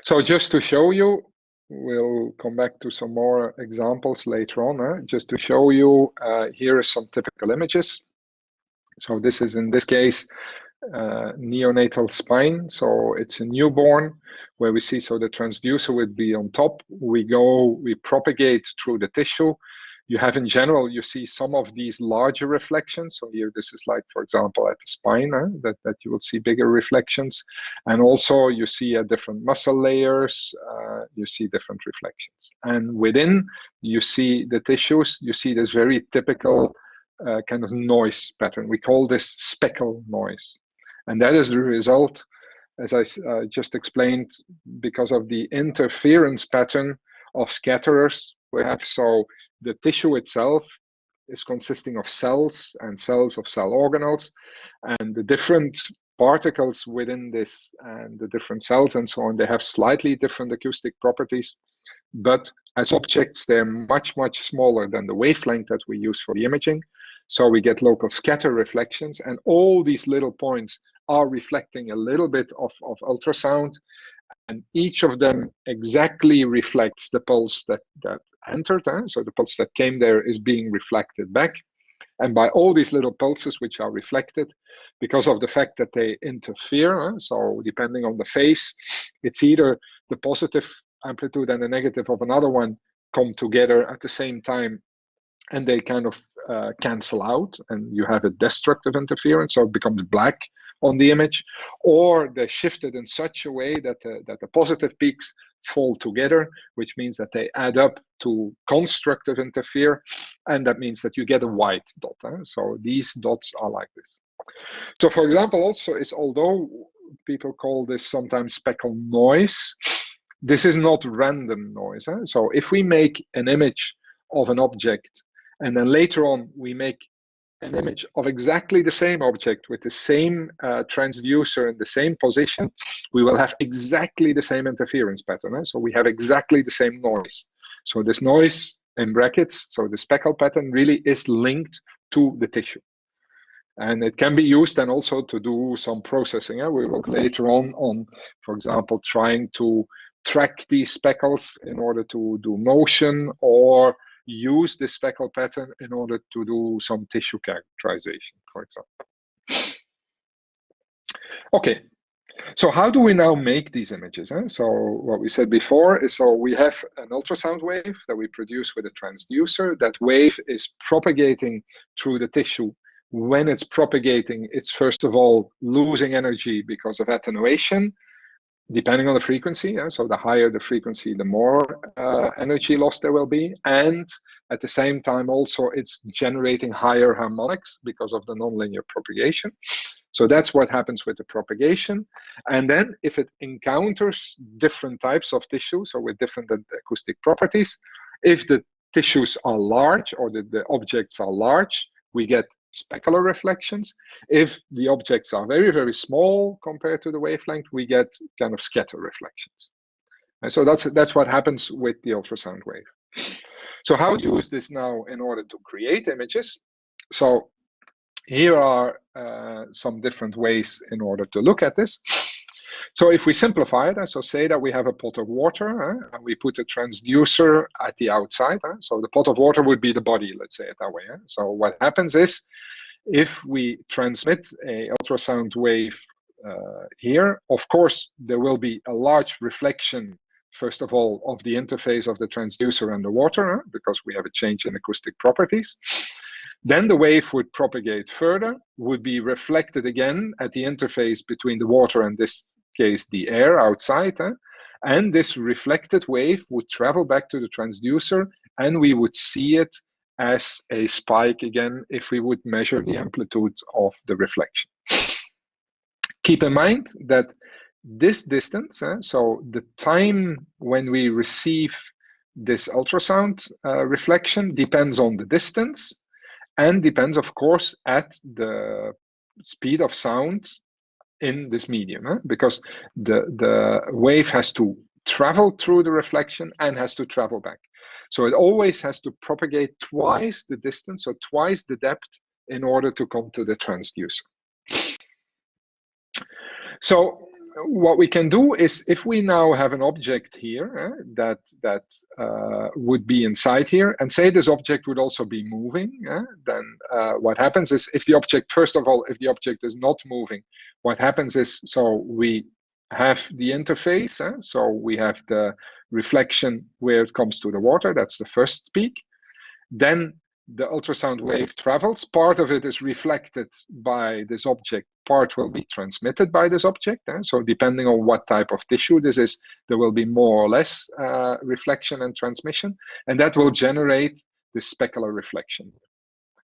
So just to show you, we'll come back to some more examples later on. Just to show you, here are some typical images. So this is, in this case, neonatal spine. So it's a newborn where we see, so the transducer would be on top. We propagate through the tissue. You have, in general, you see some of these larger reflections. So here, this is like, for example, at the spine, that you will see bigger reflections. And also you see at different muscle layers, you see different reflections. And within, you see the tissues, you see this very typical kind of noise pattern. We call this speckle noise. And that is the result, as I just explained, because of the interference pattern of scatterers we have. So the tissue itself is consisting of cells and cells of cell organelles, and the different particles within this and the different cells and so on, they have slightly different acoustic properties, but as objects, they're much, much smaller than the wavelength that we use for the imaging. So we get local scatter reflections, and all these little points are reflecting a little bit of ultrasound, and each of them exactly reflects the pulse that entered. So the pulse that came there is being reflected back. And by all these little pulses which are reflected, because of the fact that they interfere, so depending on the phase, it's either the positive amplitude and the negative of another one come together at the same time, and they kind of cancel out, and you have a destructive interference, so it becomes black on the image, or they're shifted in such a way that the positive peaks fall together, which means that they add up to constructive interfere, and that means that you get a white dot. So these dots are like this. So for example, also is, although people call this sometimes speckle noise, this is not random noise. So if we make an image of an object, and then later on we make an image of exactly the same object with the same transducer in the same position, we will have exactly the same interference pattern. So we have exactly the same noise. So this noise in brackets, so the speckle pattern really is linked to the tissue. And it can be used then also to do some processing. We will later on, for example, trying to track these speckles in order to do motion, or use the speckle pattern in order to do some tissue characterization, for example. Okay, so how do we now make these images? So what we said before is, so we have an ultrasound wave that we produce with a transducer. That wave is propagating through the tissue. When it's propagating, it's first of all losing energy because of attenuation, depending on the frequency. So the higher the frequency, the more energy loss there will be. And at the same time, also, it's generating higher harmonics because of the nonlinear propagation. So that's what happens with the propagation. And then if it encounters different types of tissue, so with different acoustic properties, if the tissues are large, or the objects are large, we get specular reflections. If the objects are very, very small compared to the wavelength, we get kind of scatter reflections. And so that's what happens with the ultrasound wave. So how to use this now in order to create images? So here are some different ways in order to look at this. So if we simplify it, so say that we have a pot of water, and we put a transducer at the outside. So the pot of water would be the body, let's say it that way. So what happens is, if we transmit a ultrasound wave here, of course, there will be a large reflection, first of all, of the interface of the transducer and the water, because we have a change in acoustic properties. Then the wave would propagate further, would be reflected again at the interface between the water and, this case, the air outside. And this reflected wave would travel back to the transducer, and we would see it as a spike again if we would measure the amplitude of the reflection. Keep in mind that this distance, so the time when we receive this ultrasound reflection, depends on the distance, and depends, of course, at the speed of sound in this medium, because the wave has to travel through the reflection and has to travel back. So it always has to propagate twice the distance, or twice the depth, in order to come to the transducer. So what we can do is, if we now have an object here that would be inside here, and say this object would also be moving, then what happens is, if the object, first of all, if the object is not moving, what happens is, so we have the interface, so we have the reflection where it comes to the water, that's the first peak. Then the ultrasound wave travels, part of it is reflected by this object, part will be transmitted by this object. So depending on what type of tissue this is, there will be more or less reflection and transmission, and that will generate the specular reflection.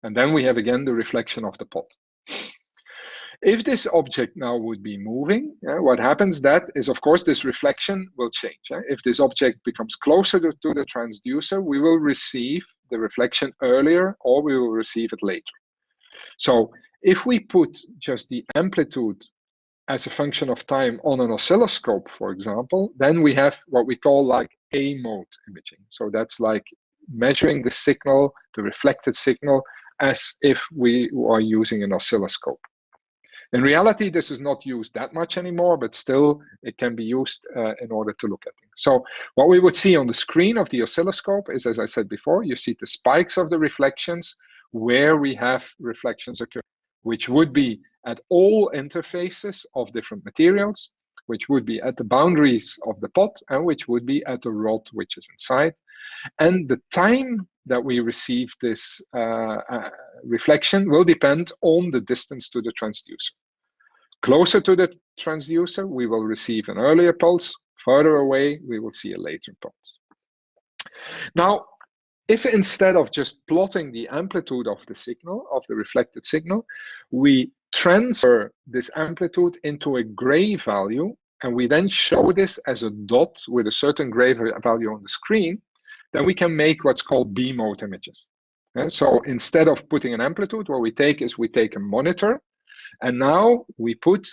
And then we have again the reflection of the pot. If this object now would be moving, what happens that is, of course, this reflection will change. If this object becomes closer to the transducer, we will receive the reflection earlier, or we will receive it later. So if we put just the amplitude as a function of time on an oscilloscope, for example, then we have what we call like A-mode imaging. So that's like measuring the signal, the reflected signal, as if we are using an oscilloscope. In reality, this is not used that much anymore, but still it can be used in order to look at things. So what we would see on the screen of the oscilloscope is, as I said before, you see the spikes of the reflections where we have reflections occur, which would be at all interfaces of different materials, which would be at the boundaries of the pot, and which would be at the rod which is inside. And the time that we receive this reflection will depend on the distance to the transducer. Closer to the transducer, we will receive an earlier pulse. Further away, we will see a later pulse. Now, if instead of just plotting the amplitude of the signal, of the reflected signal, we transfer this amplitude into a gray value, and we then show this as a dot with a certain gray value on the screen, then we can make what's called B-mode images. And so instead of putting an amplitude, what we take is we take a monitor, and now we put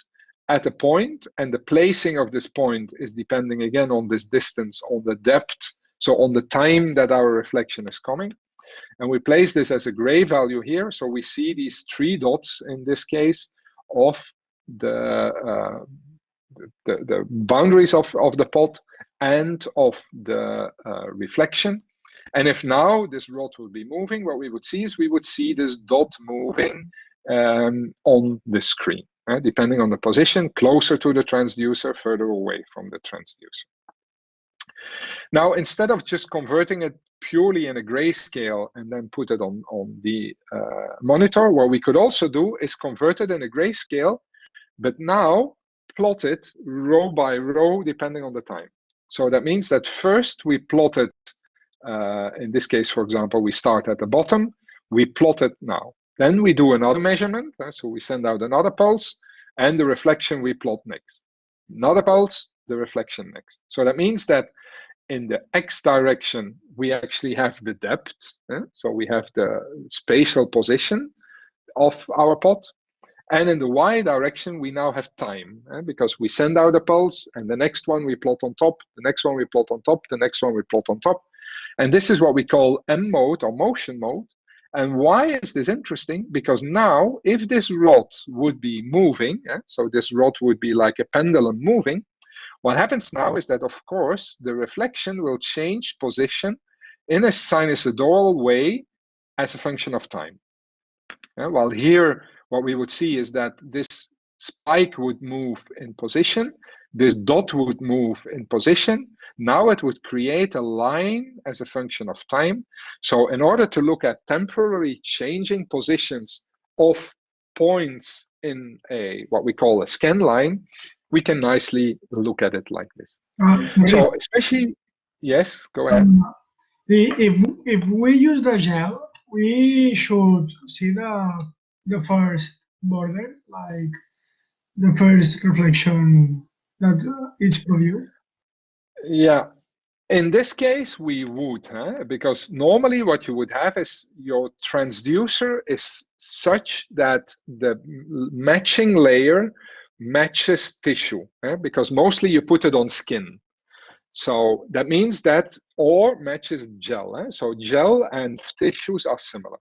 at a point, and the placing of this point is depending again on this distance, on the depth, so on the time that our reflection is coming. And we place this as a gray value here, so we see these 3 dots in this case of the boundaries of the pot and of the reflection. And if now this rod would be moving, what we would see is we would see this dot moving on the screen, depending on the position, closer to the transducer, further away from the transducer. Now, instead of just converting it purely in a grayscale and then put it on the monitor, what we could also do is convert it in a grayscale, but now plot it row by row depending on the time. So that means that first we plot it, in this case, for example, we start at the bottom, we plot it now. Then we do another measurement, so we send out another pulse, and the reflection we plot next. Another pulse, the reflection next. So that means that in the X direction, we actually have the depth, so we have the spatial position of our pot. And in the Y direction, we now have time, because we send out a pulse, and the next one we plot on top, the next one we plot on top, the next one we plot on top. And this is what we call M mode or motion mode. And why is this interesting? Because now, if this rod would be moving, so this rod would be like a pendulum moving, what happens now is that, of course, the reflection will change position in a sinusoidal way as a function of time. While here, what we would see is that this spike would move in position, this dot would move in position. Now it would create a line as a function of time. So in order to look at temporarily changing positions of points in a what we call a scan line, we can nicely look at it like this. So especially, yes, go ahead. If we use the gel, we should see the first border, like the first reflection that is produced. Yeah, in this case we would, because normally what you would have is your transducer is such that the matching layer matches tissue, because mostly you put it on skin. So that means that, or matches gel. So gel and tissues are similar.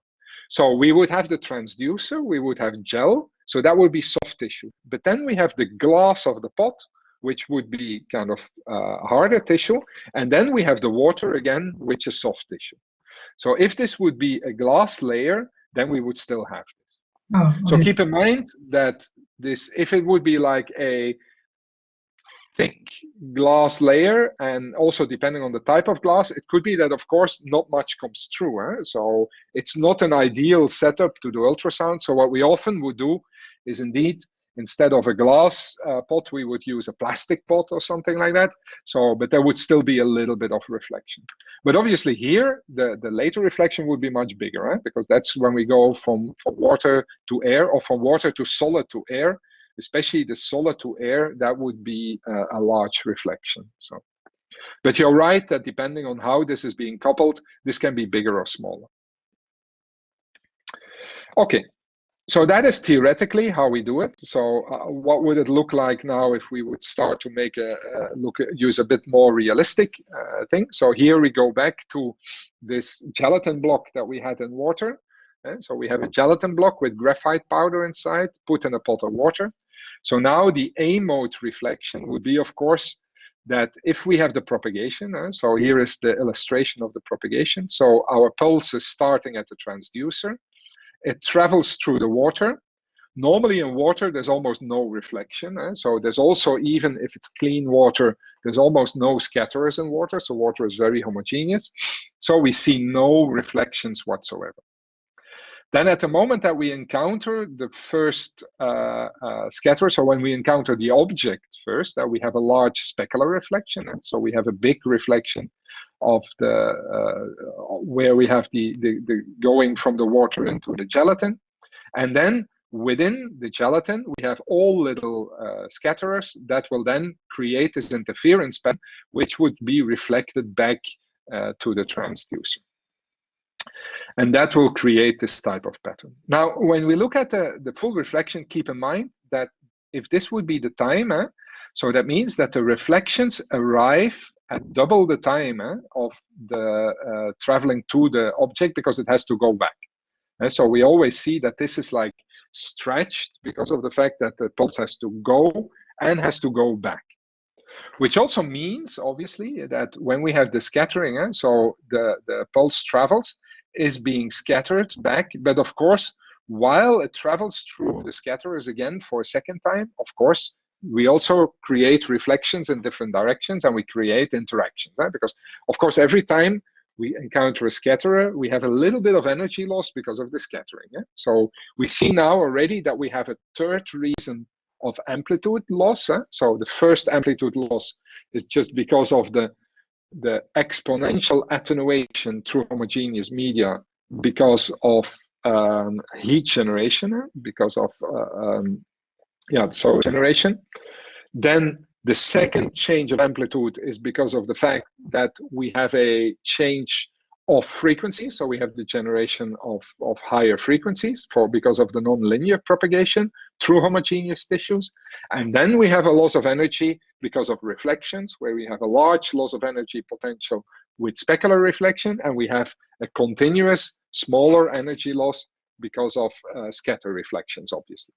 So we would have the transducer, we would have gel, so that would be soft tissue. But then we have the glass of the pot, which would be kind of harder tissue. And then we have the water again, which is soft tissue. So if this would be a glass layer, then we would still have this. Oh, okay. So keep in mind that this, if it would be like a thick glass layer, and also depending on the type of glass, it could be that, of course, not much comes through. So it's not an ideal setup to do ultrasound. So what we often would do is indeed, instead of a glass pot, we would use a plastic pot or something like that. So, but there would still be a little bit of reflection. But obviously here, the later reflection would be much bigger, because that's when we go from water to air, or from water to solid to air. Especially the solid to air, that would be a large reflection. So, but you're right that depending on how this is being coupled, this can be bigger or smaller. Okay, so that is theoretically how we do it. So what would it look like now if we would start to make use a bit more realistic thing? So here we go back to this gelatin block that we had in water. And so we have a gelatin block with graphite powder inside, put in a pot of water. So now the A mode reflection would be, of course, that if we have the propagation, so here is the illustration of the propagation. So our pulse is starting at the transducer. It travels through the water. Normally in water, there's almost no reflection. So there's also, even if it's clean water, there's almost no scatterers in water. So water is very homogeneous. So we see no reflections whatsoever. Then at the moment that we encounter the first scatter, so when we encounter the object first, that we have a large specular reflection. And so we have a big reflection of the where we have the going from the water into the gelatin. And then within the gelatin, we have all little scatterers that will then create this interference pattern, which would be reflected back to the transducer. And that will create this type of pattern. Now, when we look at the full reflection, keep in mind that if this would be the time, so that means that the reflections arrive at double the time of the traveling to the object, because it has to go back. So we always see that this is like stretched because of the fact that the pulse has to go and has to go back. Which also means, obviously, that when we have the scattering, so the pulse travels, is being scattered back. But of course, while it travels through the scatterers again for a second time, of course, we also create reflections in different directions, and we create interactions. Because, of course, every time we encounter a scatterer, we have a little bit of energy loss because of the scattering. So we see now already that we have a third reason of amplitude loss. So the first amplitude loss is just because of the exponential attenuation through homogeneous media because of heat generation, because of solar generation. Then the second change of amplitude is because of the fact that we have a change of frequency. So we have the generation of higher frequencies because of the nonlinear propagation through homogeneous tissues. And then we have a loss of energy because of reflections, where we have a large loss of energy potential with specular reflection, and we have a continuous smaller energy loss because of scatter reflections, obviously.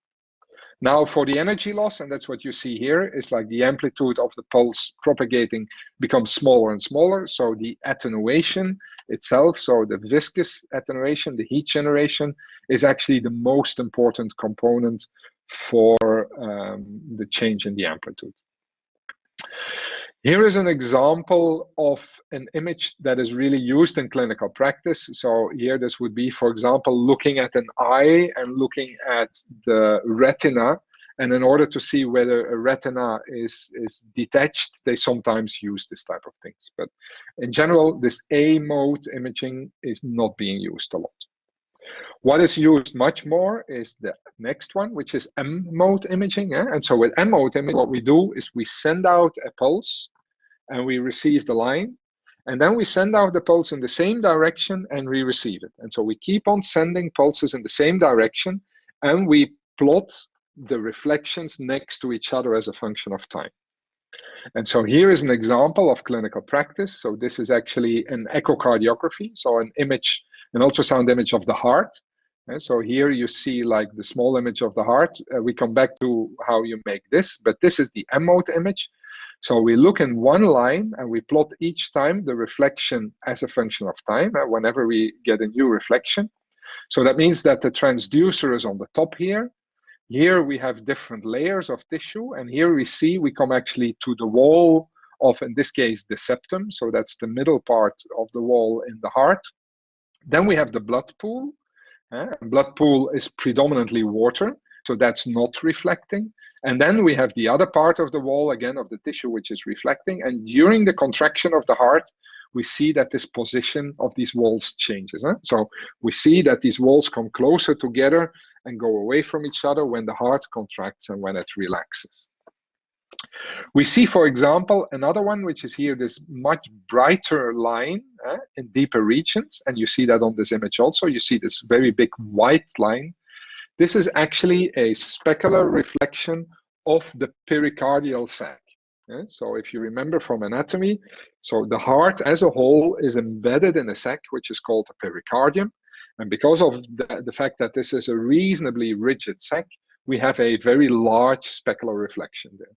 Now for the energy loss, and that's what you see here, is like the amplitude of the pulse propagating becomes smaller and smaller. So the attenuation itself, so the viscous attenuation, the heat generation, is actually the most important component for the change in the amplitude. Here is an example of an image that is really used in clinical practice. So here this would be, for example, looking at an eye and looking at the retina. And in order to see whether a retina is detached, they sometimes use this type of things. But in general, this A mode imaging is not being used a lot. What is used much more is the next one, which is M mode imaging. And so with M mode imaging, what we do is we send out a pulse and we receive the line. And then we send out the pulse in the same direction and we receive it. And so we keep on sending pulses in the same direction, and we plot the reflections next to each other as a function of time. And so here is an example of clinical practice. So this is actually an echocardiography, so an image, an ultrasound image of the heart. So here you see like the small image of the heart. We come back to how you make this, but this is the M mode image. So we look in one line and we plot each time the reflection as a function of time whenever we get a new reflection. So that means that the transducer is on the top here. Here we have different layers of tissue, and here we come actually to the wall of, in this case, the septum. So that's the middle part of the wall in the heart. Then we have the blood pool. Blood pool is predominantly water, so that's not reflecting. And then we have the other part of the wall, again, of the tissue, which is reflecting. And during the contraction of the heart, we see that this position of these walls changes. So we see that these walls come closer together and go away from each other when the heart contracts and when it relaxes. We see, for example, another one, which is here, this much brighter line in deeper regions. And you see that on this image also. You see this very big white line. This is actually a specular reflection of the pericardial sac. So if you remember from anatomy, so the heart as a whole is embedded in a sac, which is called the pericardium. And because of the fact that this is a reasonably rigid sac, we have a very large specular reflection there.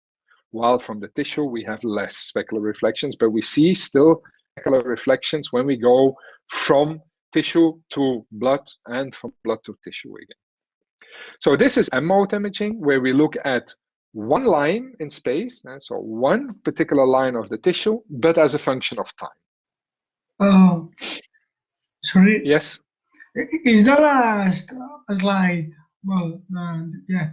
While from the tissue, we have less specular reflections, but we see still specular reflections when we go from tissue to blood and from blood to tissue again. So this is M mode imaging, where we look at one line in space, so one particular line of the tissue, but as a function of time. Sorry. Yes. Is there a slide? Well, yeah.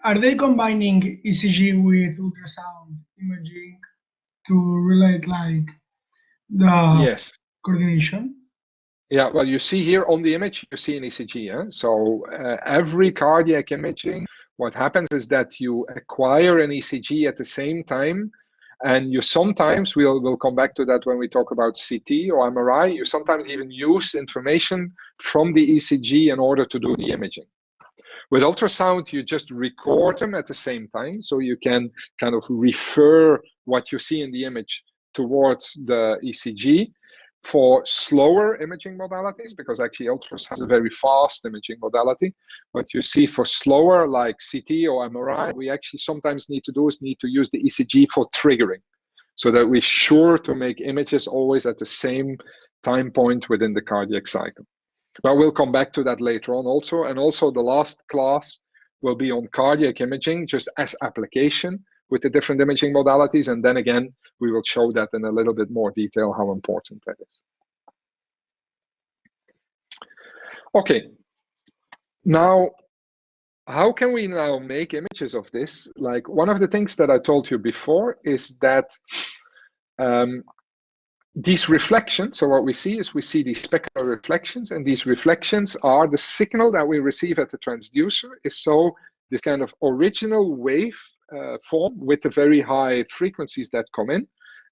Are they combining ECG with ultrasound imaging to relate like the coordination? Yeah, well, you see here on the image, you see an ECG. So every cardiac imaging, what happens is that you acquire an ECG at the same time, and you sometimes, we'll come back to that when we talk about CT or MRI, you sometimes even use information from the ECG in order to do the imaging. With ultrasound, you just record them at the same time, so you can kind of refer what you see in the image towards the ECG. For slower imaging modalities, because actually ultrasound is a very fast imaging modality, what you see for slower like CT or MRI, we actually sometimes need to use the ECG for triggering, so that we're sure to make images always at the same time point within the cardiac cycle. But we'll come back to that later on also. And also the last class will be on cardiac imaging, just as application with the different imaging modalities. And then again, we will show that in a little bit more detail, how important that is. Okay, now, how can we now make images of this? Like, one of the things that I told you before is that these reflections, so what we see is we see these specular reflections, and these reflections are the signal that we receive at the transducer is so this kind of original wave form with the very high frequencies that come in.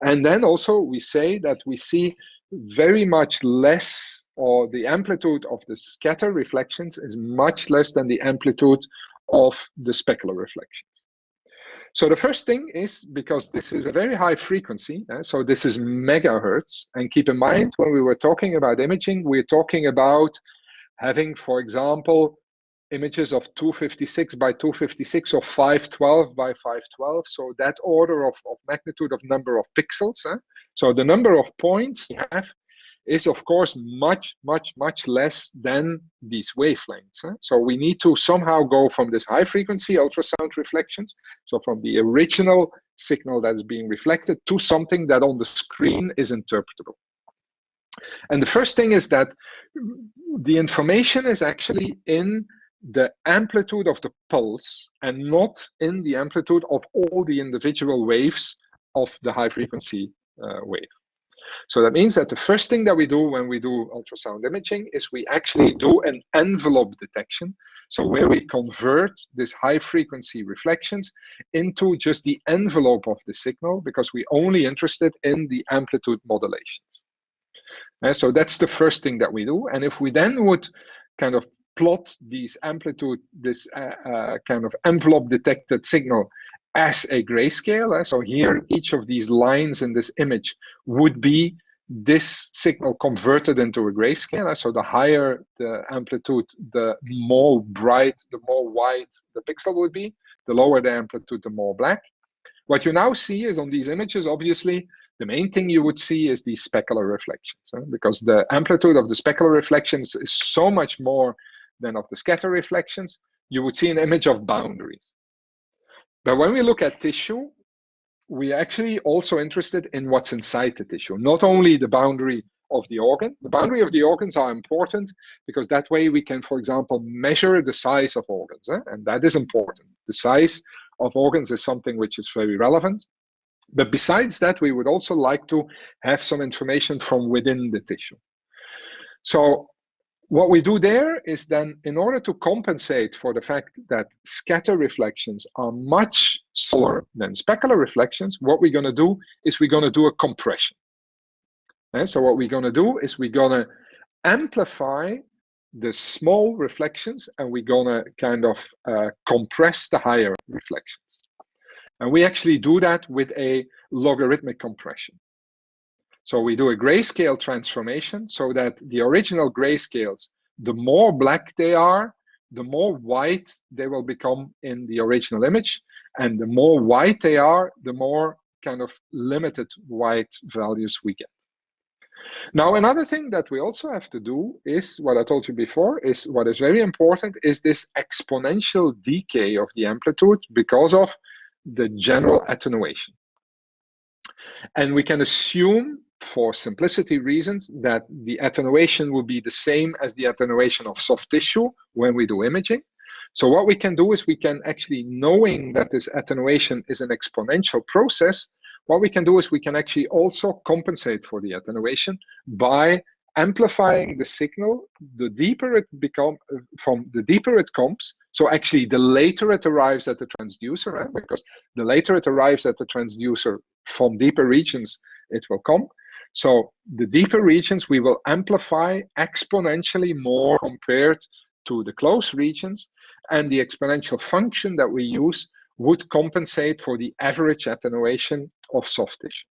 And then also we say that we see very much less, or the amplitude of the scatter reflections is much less than the amplitude of the specular reflections. So the first thing is, because this is a very high frequency, so this is megahertz, and keep in mind when we were talking about imaging, we're talking about having, for example, images of 256 by 256 or 512 by 512, so that order of magnitude of number of pixels. So the number of points you have is of course much, much, much less than these wavelengths. So we need to somehow go from this high frequency ultrasound reflections, so from the original signal that is being reflected, to something that on the screen is interpretable. And the first thing is that the information is actually in the amplitude of the pulse and not in the amplitude of all the individual waves of the high frequency wave. So that means that the first thing that we do when we do ultrasound imaging is we actually do an envelope detection. So where we convert this high frequency reflections into just the envelope of the signal, because we're only interested in the amplitude modulations. So that's the first thing that we do. And if we then would kind of plot these amplitude, this kind of envelope detected signal as a grayscale. So here, each of these lines in this image would be this signal converted into a grayscale. So the higher the amplitude, the more bright, the more white the pixel would be. The lower the amplitude, the more black. What you now see is on these images, obviously, the main thing you would see is these specular reflections, because the amplitude of the specular reflections is so much more than of the scatter reflections. You would see an image of boundaries. But when we look at tissue, we are actually also interested in what's inside the tissue, not only the boundary of the organ. The boundary of the organs are important because that way we can, for example, measure the size of organs, and that is important. The size of organs is something which is very relevant. But besides that, we would also like to have some information from within the tissue. So what we do there is then, in order to compensate for the fact that scatter reflections are much smaller than specular reflections, what we're going to do is we're going to do a compression. And so what we're going to do is we're going to amplify the small reflections, and we're going to kind of compress the higher reflections. And we actually do that with a logarithmic compression. So we do a grayscale transformation so that the original grayscales, the more black they are, the more white they will become in the original image. And the more white they are, the more kind of limited white values we get. Now, another thing that we also have to do is what I told you before, is what is very important is this exponential decay of the amplitude because of the general attenuation. And we can assume, for simplicity reasons, that the attenuation will be the same as the attenuation of soft tissue when we do imaging. So what we can do is we can actually, knowing that this attenuation is an exponential process, what we can do is we can actually also compensate for the attenuation by amplifying the signal. The deeper it becomes, from the deeper it comes, so actually the later it arrives at the transducer, right? Because the later it arrives at the transducer, from deeper regions it will come. So the deeper regions we will amplify exponentially more compared to the close regions, and the exponential function that we use would compensate for the average attenuation of soft tissue.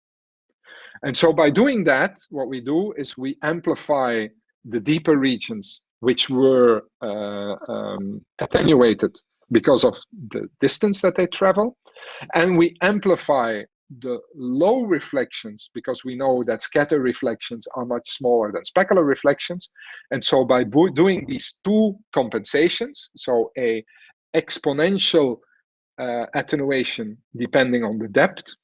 And so by doing that, what we do is we amplify the deeper regions which were attenuated because of the distance that they travel, and we amplify the low reflections because we know that scatter reflections are much smaller than specular reflections. And so by doing these two compensations, so a exponential attenuation depending on the depth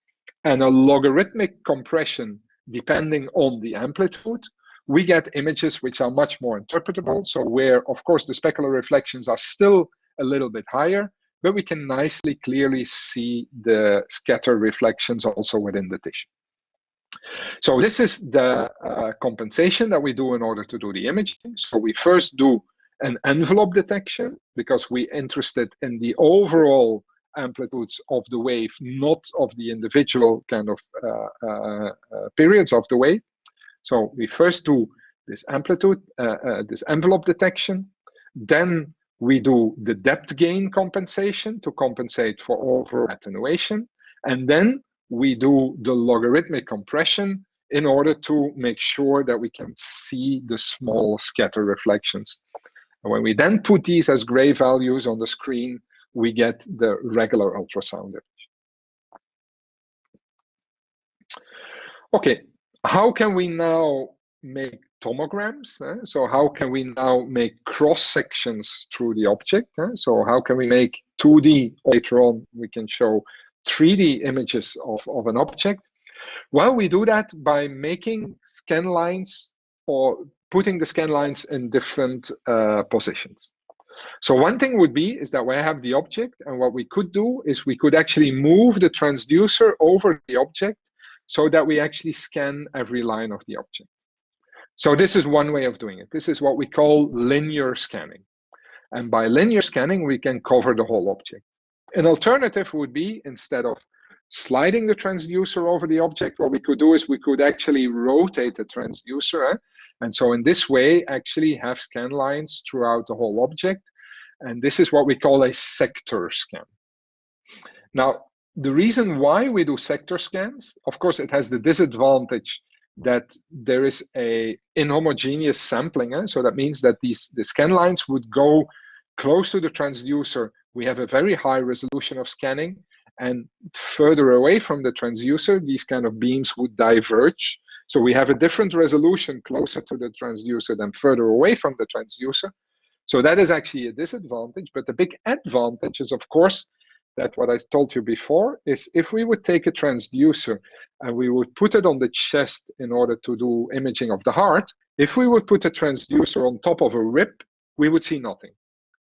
and a logarithmic compression depending on the amplitude, we get images which are much more interpretable. So where, of course, the specular reflections are still a little bit higher, but we can nicely, clearly see the scatter reflections also within the tissue. So this is the compensation that we do in order to do the imaging. So we first do an envelope detection because we're interested in the overall amplitudes of the wave, not of the individual kind of periods of the wave. So we first do this amplitude, this envelope detection. Then we do the depth gain compensation to compensate for overall attenuation. And then we do the logarithmic compression in order to make sure that we can see the small scatter reflections. And when we then put these as gray values on the screen, we get the regular ultrasound image. Okay, how can we now make tomograms? So how can we now make cross sections through the object? So how can we make 2D? Later on, we can show 3D images of an object. Well, we do that by making scan lines or putting the scan lines in different positions. So one thing would be is that we have the object, and what we could do is we could actually move the transducer over the object so that we actually scan every line of the object. So this is one way of doing it. This is what we call linear scanning. And by linear scanning, we can cover the whole object. An alternative would be, instead of sliding the transducer over the object, what we could do is we could actually rotate the transducer. And so in this way, actually have scan lines throughout the whole object. And this is what we call a sector scan. Now, the reason why we do sector scans, of course, it has the disadvantage that there is a inhomogeneous sampling. So that means that the scan lines would go close to the transducer. We have a very high resolution of scanning, and further away from the transducer, these kind of beams would diverge. So we have a different resolution closer to the transducer than further away from the transducer. So that is actually a disadvantage. But the big advantage is, of course, that what I told you before is if we would take a transducer and we would put it on the chest in order to do imaging of the heart, if we would put a transducer on top of a rib, we would see nothing.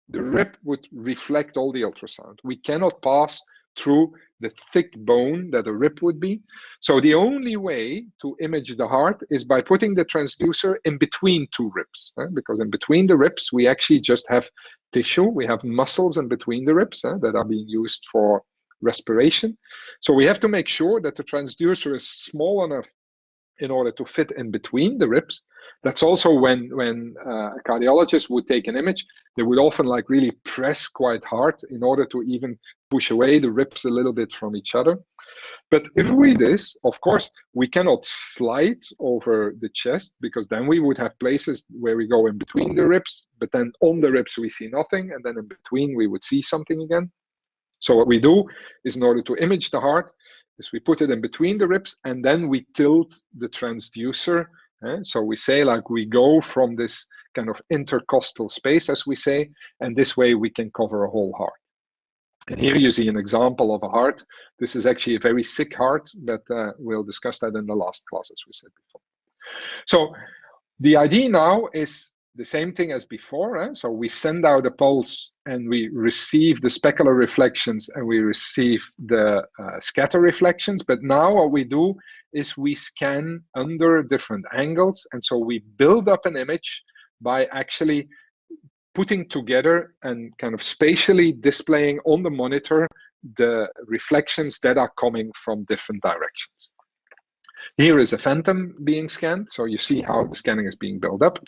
The rib would reflect all the ultrasound. We cannot pass through the thick bone that a rib would be. So the only way to image the heart is by putting the transducer in between two ribs, because in between the ribs, we actually just have tissue. We have muscles in between the ribs that are being used for respiration. So we have to make sure that the transducer is small enough in order to fit in between the ribs. That's also when a cardiologist would take an image, they would often like really press quite hard in order to even push away the ribs a little bit from each other. But if we do this, of course, we cannot slide over the chest, because then we would have places where we go in between the ribs, but then on the ribs we see nothing, and then in between we would see something again. So what we do is, in order to image the heart, is we put it in between the ribs, and then we tilt the transducer. So we say like we go from this kind of intercostal space, as we say, and this way we can cover a whole heart. And here you see an example of a heart. This is actually a very sick heart, but we'll discuss that in the last class, as we said before. So the idea now is the same thing as before. So we send out a pulse and we receive the specular reflections and we receive the scatter reflections. But now what we do is we scan under different angles. And so we build up an image by actually putting together and kind of spatially displaying on the monitor the reflections that are coming from different directions. Here is a phantom being scanned. So you see how the scanning is being built up.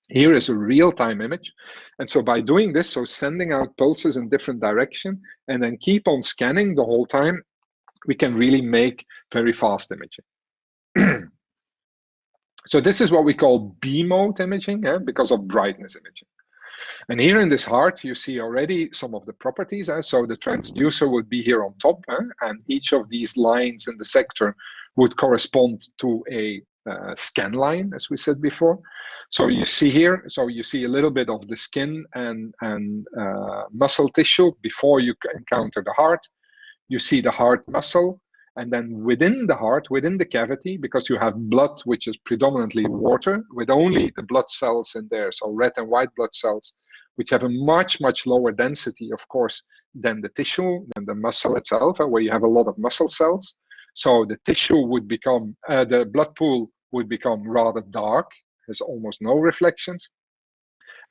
Here is a real-time image. And so by doing this, so sending out pulses in different direction and then keep on scanning the whole time, we can really make very fast imaging. So this is what we call B-mode imaging, because of brightness imaging. And here in this heart, you see already some of the properties. So the transducer would be here on top, and each of these lines in the sector would correspond to a scan line, as we said before. So you see here, so you see a little bit of the skin and muscle tissue before you encounter the heart. You see the heart muscle, and then within the heart, within the cavity, because you have blood, which is predominantly water, with only the blood cells in there, so red and white blood cells, which have a much, much lower density, of course, than the tissue, than the muscle itself, where you have a lot of muscle cells. So the tissue would become, the blood pool would become rather dark, has almost no reflections.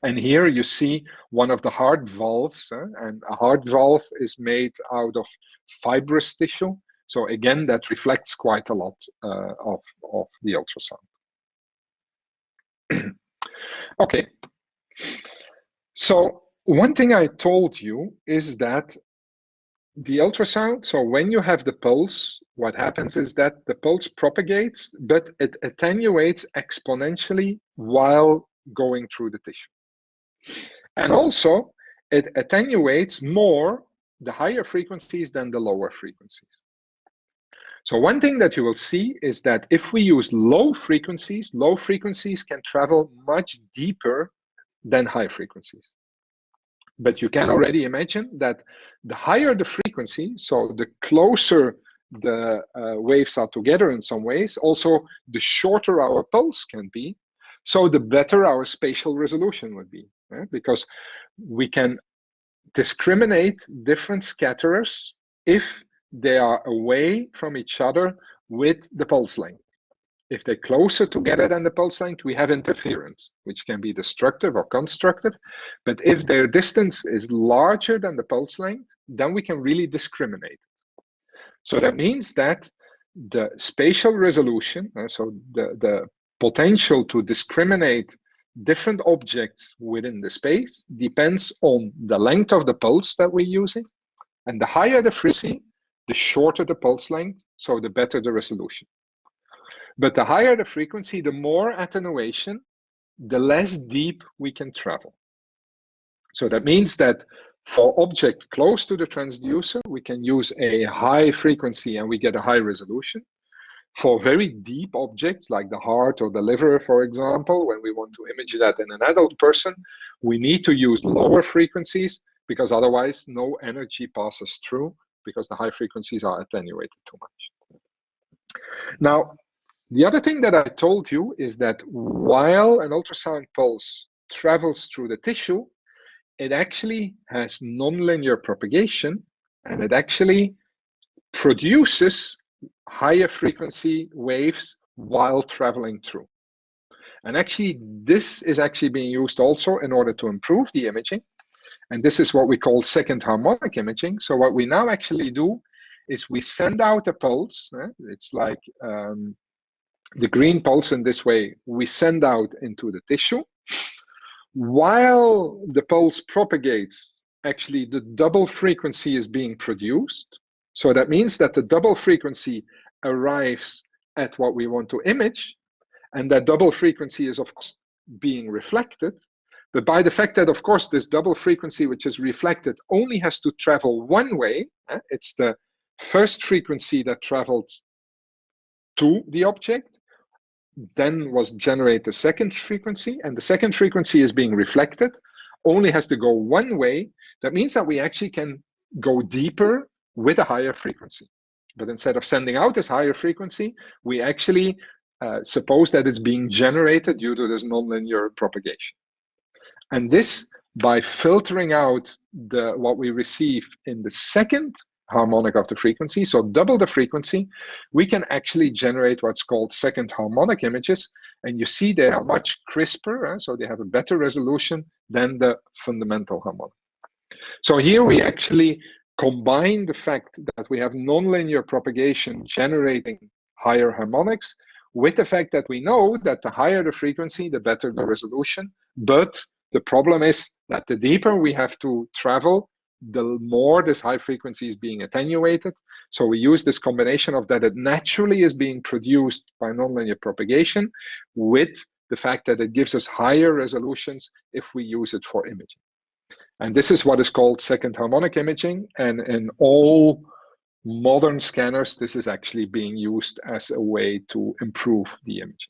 And here you see one of the heart valves, and a heart valve is made out of fibrous tissue. So again, that reflects quite a lot of the ultrasound. Okay. So one thing I told you is that the ultrasound, so when you have the pulse, what happens is that the pulse propagates, but it attenuates exponentially while going through the tissue. And also, it attenuates more the higher frequencies than the lower frequencies. So one thing that you will see is that if we use low frequencies can travel much deeper than high frequencies. But you can already imagine that the higher the frequency, so the closer the waves are together in some ways, also the shorter our pulse can be, so the better our spatial resolution would be, because we can discriminate different scatterers if they are away from each other with the pulse length. If they're closer together than the pulse length, we have interference, which can be destructive or constructive. But if their distance is larger than the pulse length, then we can really discriminate. So that means that the spatial resolution, so the potential to discriminate different objects within the space, depends on the length of the pulse that we're using. And the higher the frequency, the shorter the pulse length, so the better the resolution. But the higher the frequency, the more attenuation, the less deep we can travel. So that means that for objects close to the transducer, we can use a high frequency and we get a high resolution. For very deep objects like the heart or the liver, for example, when we want to image that in an adult person, we need to use lower frequencies because otherwise no energy passes through because the high frequencies are attenuated too much. Now, the other thing that I told you is that while an ultrasound pulse travels through the tissue, it actually has nonlinear propagation and it actually produces higher frequency waves while traveling through. And actually, this is actually being used also in order to improve the imaging. And this is what we call second harmonic imaging. So what we now actually do is we send out a pulse. It's like the green pulse in this way, we send out into the tissue. While the pulse propagates, actually the double frequency is being produced. So that means that the double frequency arrives at what we want to image, and that double frequency is of course being reflected. But by the fact that, of course, this double frequency which is reflected only has to travel one way, it's the first frequency that traveled to the object, then was generate the second frequency, and the second frequency is being reflected, only has to go one way. That means that we actually can go deeper with a higher frequency. But instead of sending out this higher frequency, we actually suppose that it's being generated due to this nonlinear propagation. And this, by filtering out what we receive in the second harmonic of the frequency, so double the frequency, we can actually generate what's called second harmonic images. And you see they are much crisper, so they have a better resolution than the fundamental harmonic. So here we actually combine the fact that we have nonlinear propagation generating higher harmonics with the fact that we know that the higher the frequency, the better the resolution. But the problem is that the deeper we have to travel, the more this high frequency is being attenuated. So we use this combination of that it naturally is being produced by nonlinear propagation with the fact that it gives us higher resolutions if we use it for imaging. And this is what is called second harmonic imaging. And in all modern scanners, this is actually being used as a way to improve the imaging.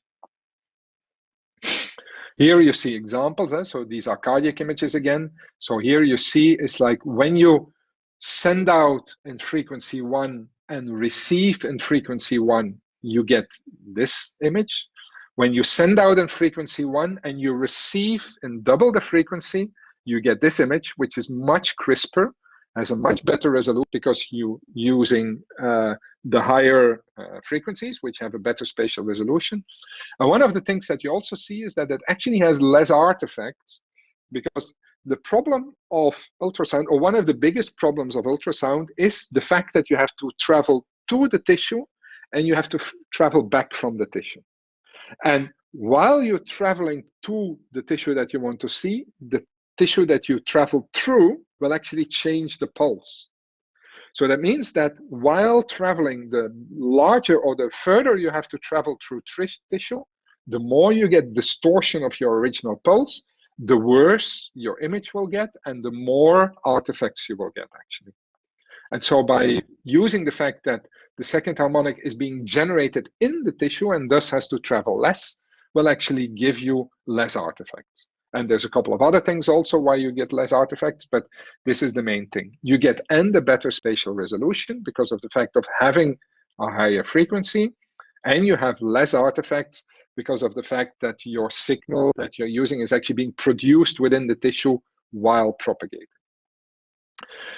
Here you see examples. So these are cardiac images again. So here you see it's like when you send out in frequency 1 and receive in frequency 1, you get this image. When you send out in frequency 1 and you receive in double the frequency, you get this image, which is much crisper, has a much better resolution because you're using the higher frequencies, which have a better spatial resolution. And one of the things that you also see is that it actually has less artifacts, because the problem of ultrasound, or one of the biggest problems of ultrasound, is the fact that you have to travel to the tissue and you have to travel back from the tissue. And while you're traveling to the tissue that you want to see, the tissue that you travel through will actually change the pulse. So that means that while traveling, the larger or the further you have to travel through tissue, the more you get distortion of your original pulse, the worse your image will get and the more artifacts you will get actually. And so by using the fact that the second harmonic is being generated in the tissue and thus has to travel less, will actually give you less artifacts. And there's a couple of other things also why you get less artifacts, but this is the main thing. You get a better spatial resolution because of the fact of having a higher frequency, and you have less artifacts because of the fact that your signal that you're using is actually being produced within the tissue while propagating.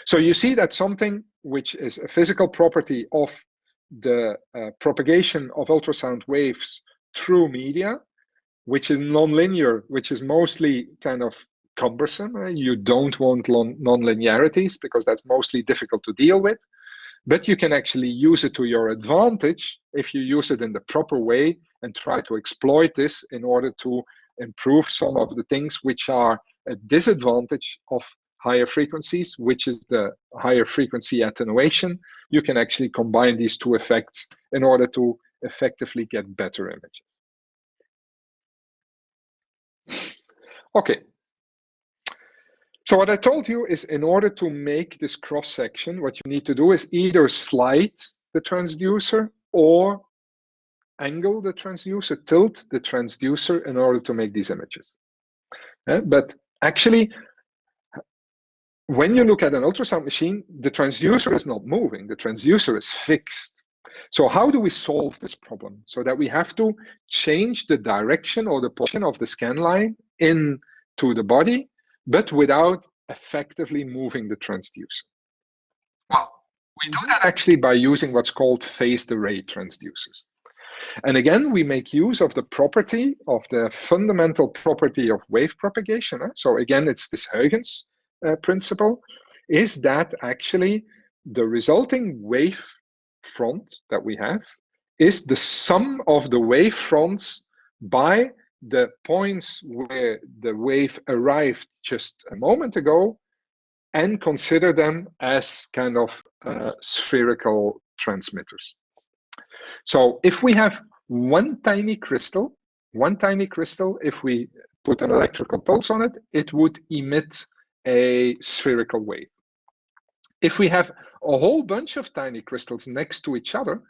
So you see that something which is a physical property of the propagation of ultrasound waves through media, which is nonlinear, which is mostly kind of cumbersome. You don't want nonlinearities because that's mostly difficult to deal with. But you can actually use it to your advantage if you use it in the proper way and try to exploit this in order to improve some of the things which are a disadvantage of higher frequencies, which is the higher frequency attenuation. You can actually combine these two effects in order to effectively get better images. Okay. So what I told you is, in order to make this cross section, what you need to do is either slide the transducer or angle the transducer, tilt the transducer in order to make these images. But actually, when you look at an ultrasound machine, the transducer is not moving, the transducer is fixed. So how do we solve this problem? So that we have to change the direction or the position of the scan line into the body, but without effectively moving the transducer. Well, we do that actually by using what's called phased array transducers. And again, we make use of the property of the fundamental property of wave propagation. So again, it's this Huygens principle, is that actually the resulting wave front that we have is the sum of the wave fronts by the points where the wave arrived just a moment ago, and consider them as kind of spherical transmitters. So if we have one tiny crystal, if we put an electrical pulse on it, it would emit a spherical wave. If we have a whole bunch of tiny crystals next to each other,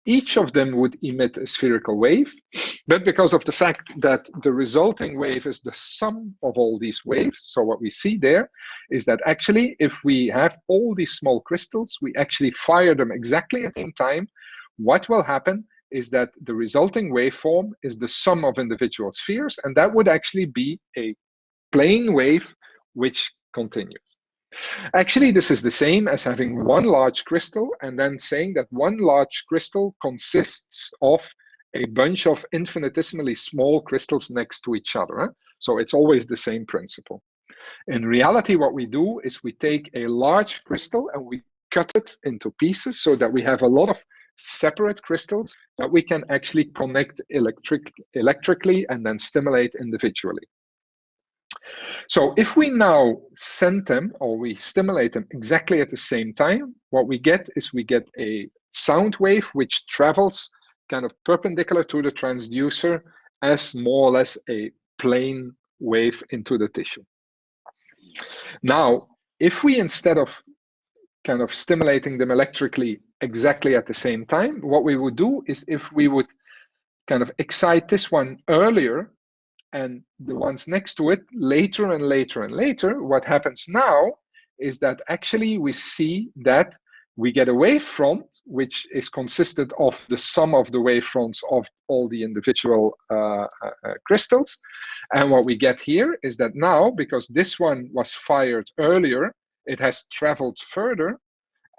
each of them would emit a spherical wave. But because of the fact that the resulting wave is the sum of all these waves, so what we see there is that actually, if we have all these small crystals, we actually fire them exactly at the same time, what will happen is that the resulting waveform is the sum of individual spheres, and that would actually be a plane wave which continues. Actually, this is the same as having one large crystal and then saying that one large crystal consists of a bunch of infinitesimally small crystals next to each other. So it's always the same principle. In reality, what we do is we take a large crystal and we cut it into pieces so that we have a lot of separate crystals that we can actually connect electrically and then stimulate individually. So if we now send them or we stimulate them exactly at the same time, what we get is we get a sound wave which travels kind of perpendicular to the transducer as more or less a plane wave into the tissue. Now, if we, instead of kind of stimulating them electrically exactly at the same time, what we would do is, if we would kind of excite this one earlier and the ones next to it later and later and later, what happens now is that actually we see that we get a wavefront which is consisted of the sum of the wavefronts of all the individual crystals. And what we get here is that now, because this one was fired earlier, it has traveled further,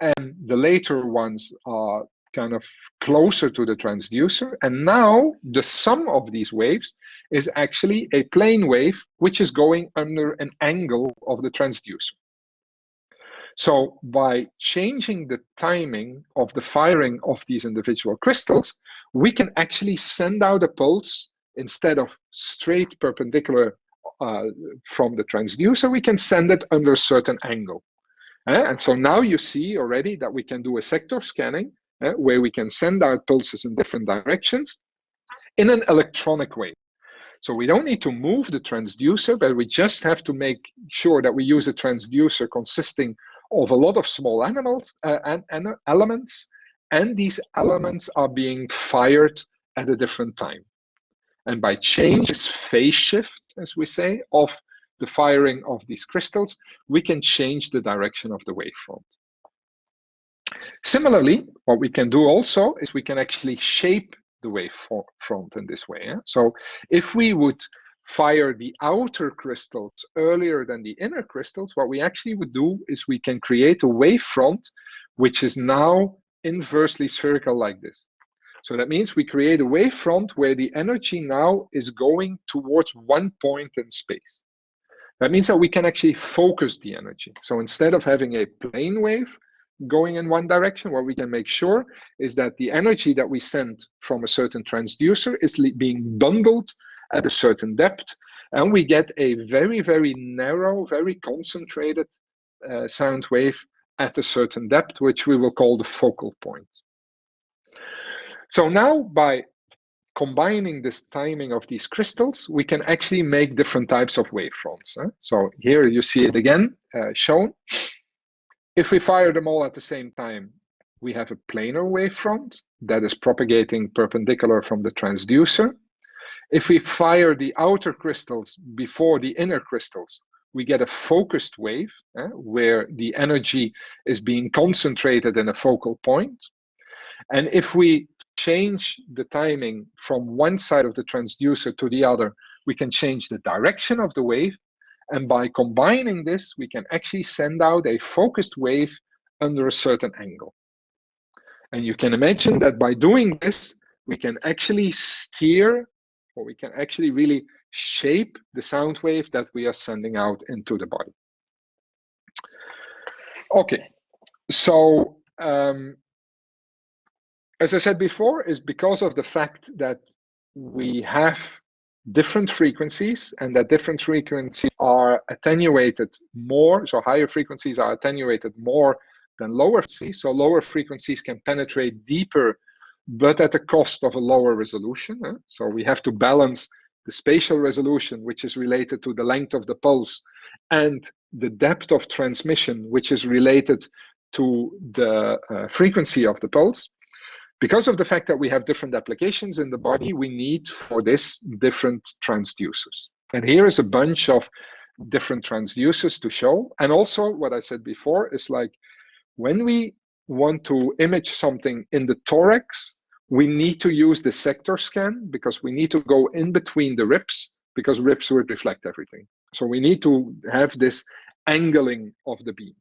and the later ones are kind of closer to the transducer. And now the sum of these waves is actually a plane wave, which is going under an angle of the transducer. So by changing the timing of the firing of these individual crystals, we can actually send out a pulse instead of straight perpendicular from the transducer. We can send it under a certain angle. And so now you see already that we can do a sector scanning where we can send out pulses in different directions in an electronic way. So we don't need to move the transducer, but we just have to make sure that we use a transducer consisting of a lot of small elements, and these elements are being fired at a different time. And by change, this phase shift, as we say, of the firing of these crystals, we can change the direction of the wavefront. Similarly, what we can do also is we can actually shape the wavefront in this way. So if we would fire the outer crystals earlier than the inner crystals, what we actually would do is we can create a wavefront which is now inversely spherical like this. So that means we create a wavefront where the energy now is going towards one point in space. That means that we can actually focus the energy. So instead of having a plane wave going in one direction, what we can make sure is that the energy that we send from a certain transducer is being bundled at a certain depth, and we get a very, very narrow, very concentrated sound wave at a certain depth, which we will call the focal point. So now by combining this timing of these crystals, we can actually make different types of wavefronts. So here you see it again shown. If we fire them all at the same time, we have a planar wavefront that is propagating perpendicular from the transducer. If we fire the outer crystals before the inner crystals, we get a focused wave where the energy is being concentrated in a focal point. And if we change the timing from one side of the transducer to the other, we can change the direction of the wave. And by combining this, we can actually send out a focused wave under a certain angle. And you can imagine that by doing this, we can actually steer, or we can actually really shape the sound wave that we are sending out into the body. Okay, so as I said before, is because of the fact that we have different frequencies and that different frequencies are attenuated more, so higher frequencies are attenuated more than lower frequencies, so lower frequencies can penetrate deeper, but at the cost of a lower resolution. So we have to balance the spatial resolution, which is related to the length of the pulse, and the depth of transmission, which is related to the frequency of the pulse. Because of the fact that we have different applications in the body, we need for this different transducers. And here is a bunch of different transducers to show. And also what I said before is like, when we want to image something in the thorax, we need to use the sector scan because we need to go in between the ribs because ribs would reflect everything. So we need to have this angling of the beam.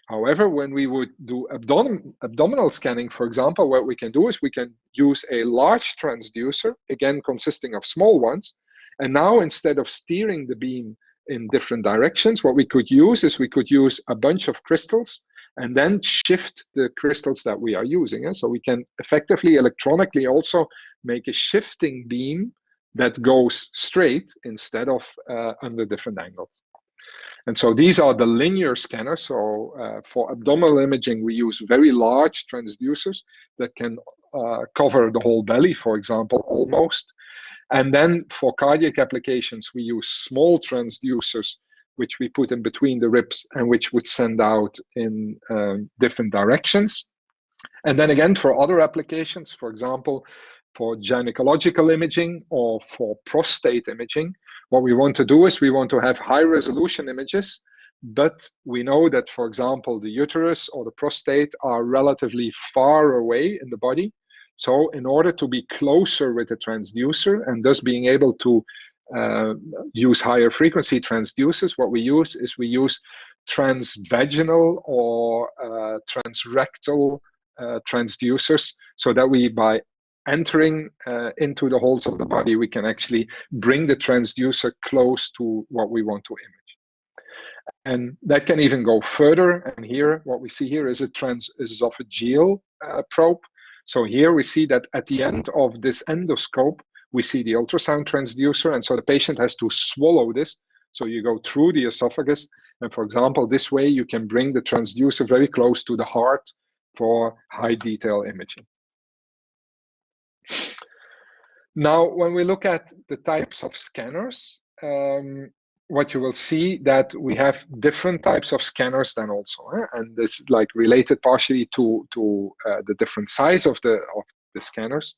However, when we would do abdominal scanning, for example, what we can do is we can use a large transducer, again, consisting of small ones. And now instead of steering the beam in different directions, what we could use is we could use a bunch of crystals and then shift the crystals that we are using. So we can effectively electronically also make a shifting beam that goes straight instead of under different angles. And so these are the linear scanners. So for abdominal imaging, we use very large transducers that can cover the whole belly, for example, almost. And then for cardiac applications, we use small transducers, which we put in between the ribs and which would send out in different directions. And then again, for other applications, for example, for gynecological imaging or for prostate imaging, what we want to do is we want to have high resolution images, but we know that, for example, the uterus or the prostate are relatively far away in the body. So in order to be closer with the transducer and thus being able to use higher frequency transducers, what we use is we use transvaginal or transrectal transducers, so that we, by entering into the holes of the body, we can actually bring the transducer close to what we want to image. And that can even go further. And here, what we see here is a transesophageal probe. So here we see that at the end of this endoscope, we see the ultrasound transducer. And so the patient has to swallow this. So you go through the esophagus. And for example, this way you can bring the transducer very close to the heart for high detail imaging. Now, when we look at the types of scanners, what you will see that we have different types of scanners then also, and this is like related partially to the different size of the scanners.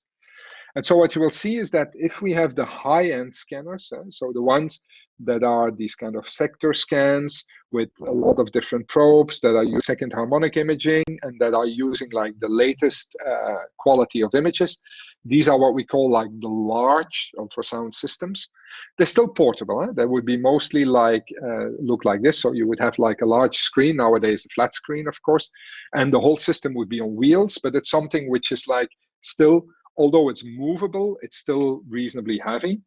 And so what you will see is that if we have the high-end scanners, so the ones that are these kind of sector scans with a lot of different probes that are using second harmonic imaging and that are using like the latest quality of images, these are what we call like the large ultrasound systems. They're still portable. They would be mostly like look like this. So you would have like a large screen, nowadays a flat screen, of course, and the whole system would be on wheels, but it's something which is like still, although it's movable, it's still reasonably heavy.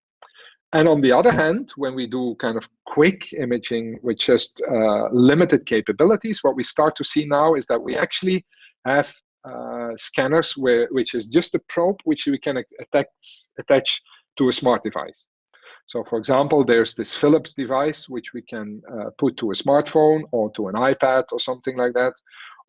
And on the other hand, when we do kind of quick imaging with just limited capabilities, what we start to see now is that we actually have scanners which is just a probe which we can attach to a smart device. So for example, there's this Philips device which we can put to a smartphone or to an iPad or something like that.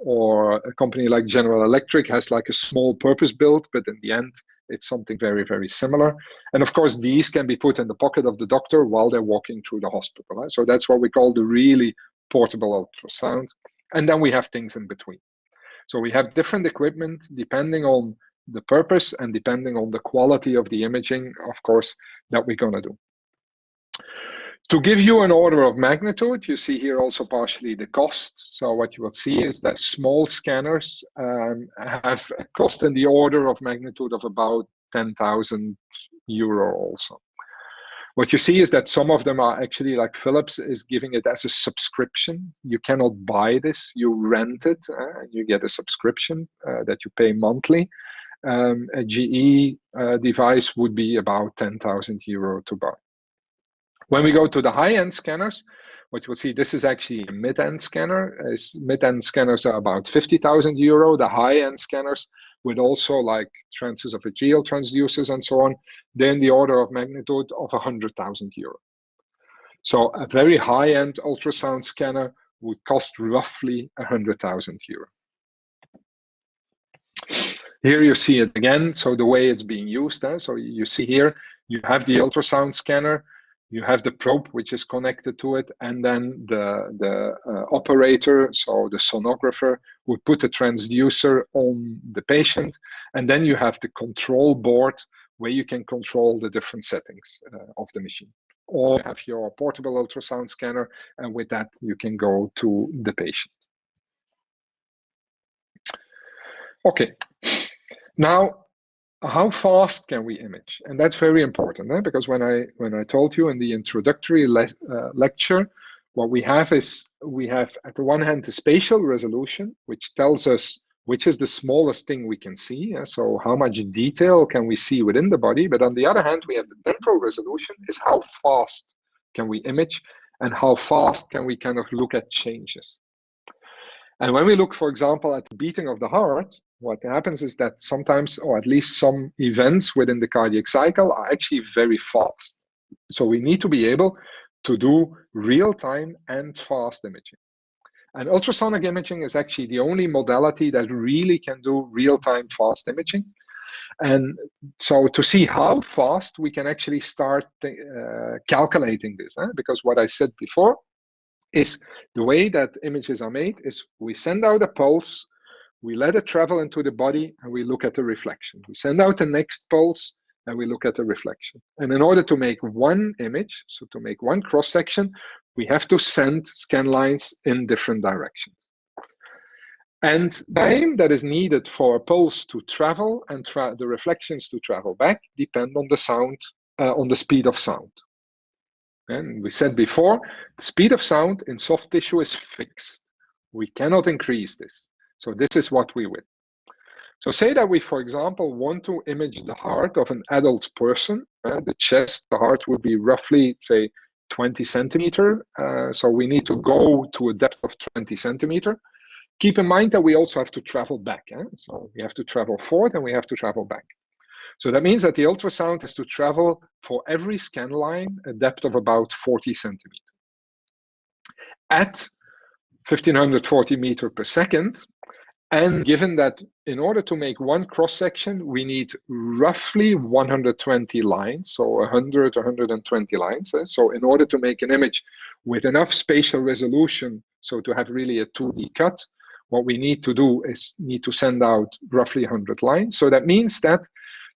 or a company like General Electric has like a small purpose built, but in the end, it's something very, very similar. And of course, these can be put in the pocket of the doctor while they're walking through the hospital. So that's what we call the really portable ultrasound. And then we have things in between. So we have different equipment depending on the purpose and depending on the quality of the imaging, of course, that we're going to do. To give you an order of magnitude, you see here also partially the cost. So what you will see is that small scanners have a cost in the order of magnitude of about 10,000 euro also. What you see is that some of them are actually, like Philips is giving it as a subscription. You cannot buy this, you rent it, you get a subscription that you pay monthly. A GE device would be about 10,000 euro to buy. When we go to the high-end scanners, what you will see, this is actually a mid-end scanner. Mid-end scanners are about 50,000 euro. The high-end scanners with also like transesophageal transducers and so on, they're in the order of magnitude of 100,000 euro. So a very high-end ultrasound scanner would cost roughly 100,000 euro. Here you see it again. So the way it's being used, so you see here, you have the ultrasound scanner, you have the probe which is connected to it, and then the operator, so the sonographer, would put a transducer on the patient, and then you have the control board where you can control the different settings of the machine. Or you have your portable ultrasound scanner, and with that you can go to the patient. Okay, now how fast can we image? And that's very important, because when I told you in the introductory lecture, what we have is we have at the one hand the spatial resolution, which tells us which is the smallest thing we can see. So how much detail can we see within the body? But on the other hand, we have the temporal resolution, is how fast can we image and how fast can we kind of look at changes. And when we look, for example, at the beating of the heart, what happens is that sometimes, or at least some events within the cardiac cycle are actually very fast. So we need to be able to do real-time and fast imaging. And ultrasonic imaging is actually the only modality that really can do real-time fast imaging. And so to see how fast we can actually start calculating this, because what I said before, is the way that images are made is we send out a pulse, we let it travel into the body, and we look at the reflection. We send out the next pulse, and we look at the reflection. And in order to make one image, so to make one cross-section, we have to send scan lines in different directions. And the time that is needed for a pulse to travel and the reflections to travel back depend on the sound, on the speed of sound. And we said before, the speed of sound in soft tissue is fixed. We cannot increase this. So this is what we will. So say that we, for example, want to image the heart of an adult person. The chest, the heart would be roughly, say, 20 centimeter. So we need to go to a depth of 20 centimeter. Keep in mind that we also have to travel back. So we have to travel forward and we have to travel back. So that means that the ultrasound has to travel for every scan line a depth of about 40 centimeters. At 1540 meters per second, and given that in order to make one cross-section, we need roughly 120 lines, so 100, 120 lines. So in order to make an image with enough spatial resolution, so to have really a 2D cut, what we need to do is need to send out roughly 100 lines. So that means that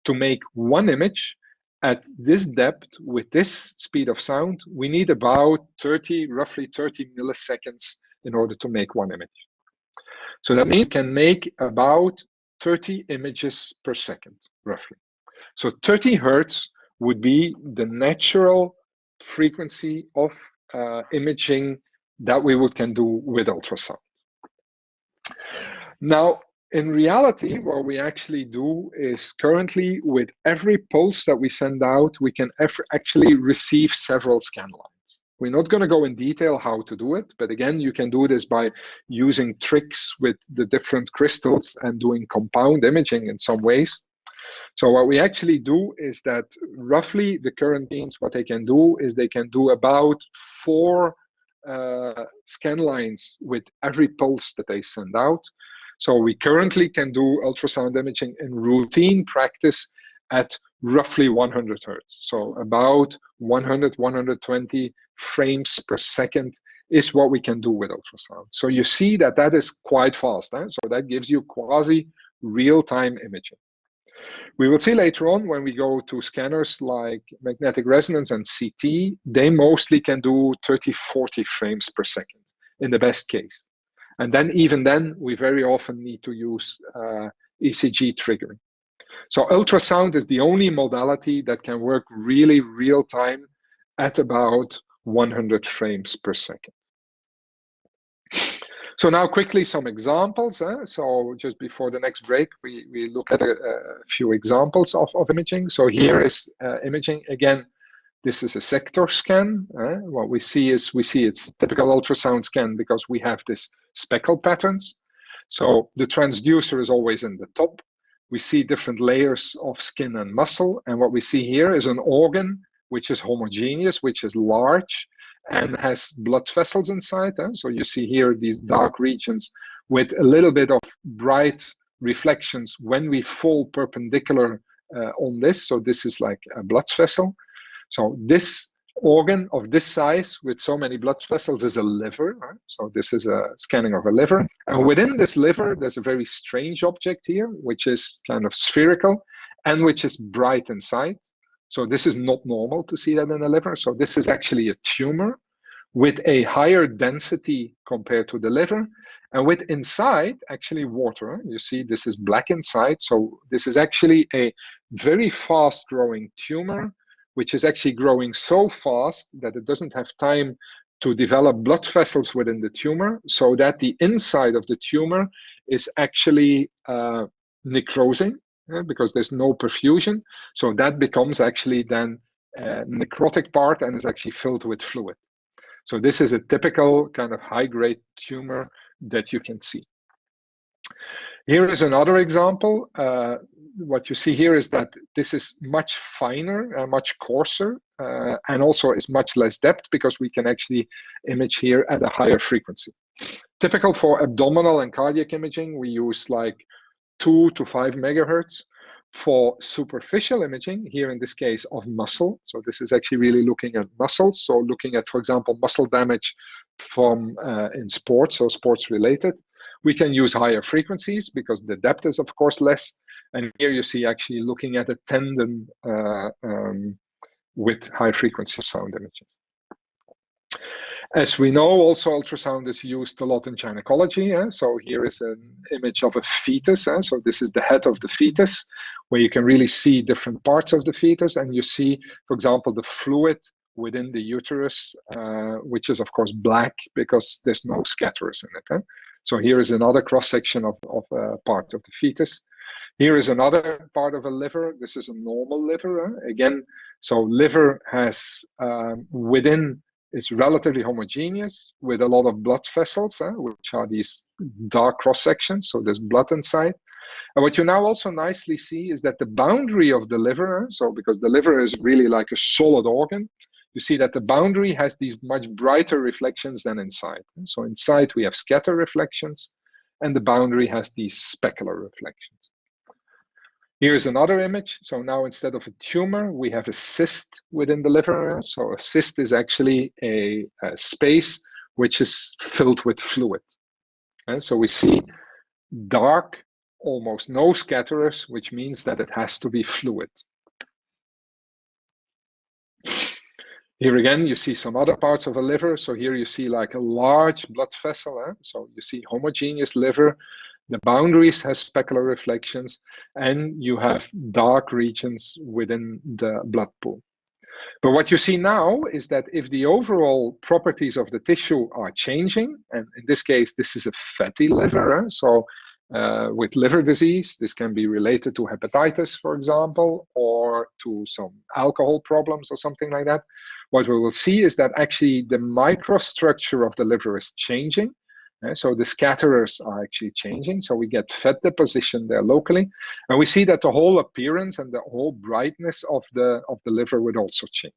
to make one image at this depth with this speed of sound, we need about roughly 30 milliseconds in order to make one image. So that means we can make about 30 images per second, roughly. So 30 hertz would be the natural frequency of imaging that we can do with ultrasound. Now, in reality, what we actually do is currently with every pulse that we send out, we can actually receive several scan lines. We're not going to go in detail how to do it, but again, you can do this by using tricks with the different crystals and doing compound imaging in some ways. So what we actually do is that roughly the current machines, what they can do is they can do about 4 scan lines with every pulse that they send out. So we currently can do ultrasound imaging in routine practice at roughly 100 hertz. So about 100, 120 frames per second is what we can do with ultrasound. So you see that that is quite fast. So that gives you quasi real-time imaging. We will see later on when we go to scanners like magnetic resonance and CT, they mostly can do 30, 40 frames per second in the best case. And then even then, we very often need to use ECG triggering. So ultrasound is the only modality that can work really real time at about 100 frames per second. So now quickly some examples. So just before the next break, we look at a few examples of imaging. So here is imaging. Again, this is a sector scan. What we see is it's typical ultrasound scan because we have this speckle patterns. So the transducer is always in the top. We see different layers of skin and muscle. And what we see here is an organ which is homogeneous, which is large, and has blood vessels inside. So you see here these dark regions with a little bit of bright reflections when we fall perpendicular on this. So this is like a blood vessel. So this organ of this size with so many blood vessels is a liver. So this is a scanning of a liver. And within this liver, there's a very strange object here, which is kind of spherical and which is bright inside. So this is not normal to see that in a liver. So this is actually a tumor with a higher density compared to the liver, and with inside actually water. You see this is black inside. So this is actually a very fast growing tumor, which is actually growing so fast that it doesn't have time to develop blood vessels within the tumor, so that the inside of the tumor is actually necrosing. Because there's no perfusion. So that becomes actually then a necrotic part and is actually filled with fluid. So this is a typical kind of high-grade tumor that you can see. Here is another example. What you see here is that this is much finer and much coarser, and also is much less depth because we can actually image here at a higher frequency. Typical for abdominal and cardiac imaging, we use like 2 to 5 megahertz. For superficial imaging, here in this case of muscle, so this is actually really looking at muscles, so looking at, for example, muscle damage from in sports or sports related, we can use higher frequencies because the depth is of course less. And here you see actually looking at a tendon with high frequency sound images. As we know, also ultrasound is used a lot in gynecology. So here is an image of a fetus. So this is the head of the fetus, where you can really see different parts of the fetus. And you see, for example, the fluid within the uterus, which is, of course, black because there's no scatterers in it. So here is another cross-section of a part of the fetus. Here is another part of a liver. This is a normal liver. Again, so liver has within, it's relatively homogeneous with a lot of blood vessels, which are these dark cross sections. So there's blood inside. And what you now also nicely see is that the boundary of the liver, so because the liver is really like a solid organ, you see that the boundary has these much brighter reflections than inside. So inside we have scatter reflections, and the boundary has these specular reflections. Here's another image. So now instead of a tumor, we have a cyst within the liver. So a cyst is actually a space which is filled with fluid. And so we see dark, almost no scatterers, which means that it has to be fluid. Here again, you see some other parts of a liver. So here you see like a large blood vessel. So you see homogeneous liver. The boundaries has specular reflections, and you have dark regions within the blood pool. But what you see now is that if the overall properties of the tissue are changing, and in this case, this is a fatty liver, so with liver disease, this can be related to hepatitis, for example, or to some alcohol problems or something like that. What we will see is that actually the microstructure of the liver is changing. So the scatterers are actually changing. So we get fat deposition there locally. And we see that the whole appearance and the whole brightness of the liver would also change.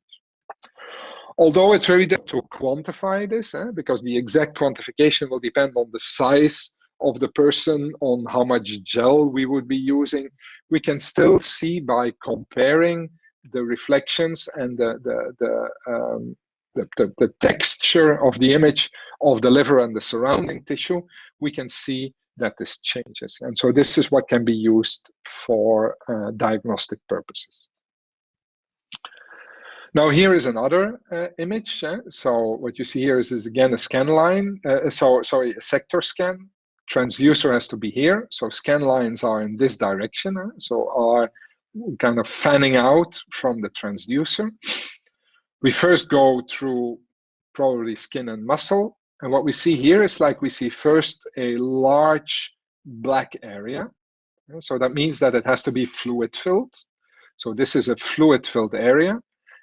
Although it's very difficult to quantify this, because the exact quantification will depend on the size of the person, on how much gel we would be using, we can still see by comparing the reflections and the texture of the image of the liver and the surrounding tissue, we can see that this changes. And so this is what can be used for diagnostic purposes. Now here is another image. So what you see here is again a scan line, a sector scan. Transducer has to be here. So scan lines are in this direction, so are kind of fanning out from the transducer. We first go through probably skin and muscle. And what we see here is like we see first a large black area. So that means that it has to be fluid filled. So this is a fluid filled area.